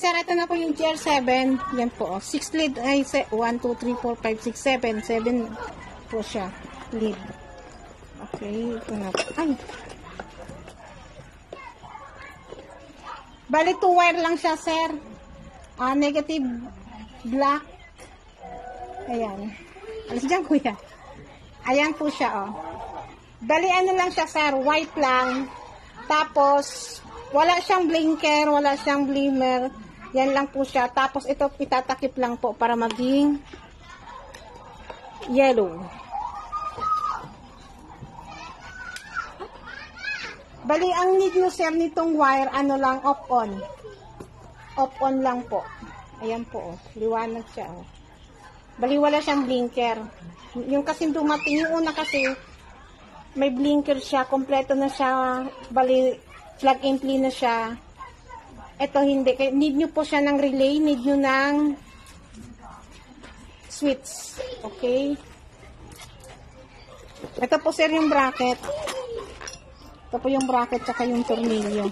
sir, ito na po yung GR7. Yan po. 6 lead. Ay, 1, 2, 3, 4, 5, 6, 7. 7 po siya. Lead. Okay. Ito na po. Ay. Bali, 2 wire lang siya, sir. Negative black. Ayan. Alis dyan, kuya. Ayan po siya, oh. Bali, ano lang siya, sir. White lang. Tapos, wala siyang blinker, wala siyang glimmer. Yan lang po siya. Tapos ito itatakip lang po para maging yellow. Bali, ang need nyo, sir, nitong wire, ano lang, off-on. Off-on lang po. Ayan po, oh. Liwanag siya, oh. Bali, wala siyang blinker. Yung kasing dumating, yung una kasi, may blinker siya, kompleto na siya, bali, plug and play na siya. Ito hindi. Need nyo po siya ng relay. Need nyo ng switch. Okay? Ito po, sir, yung bracket. Ito po yung bracket tsaka yung tornilyo.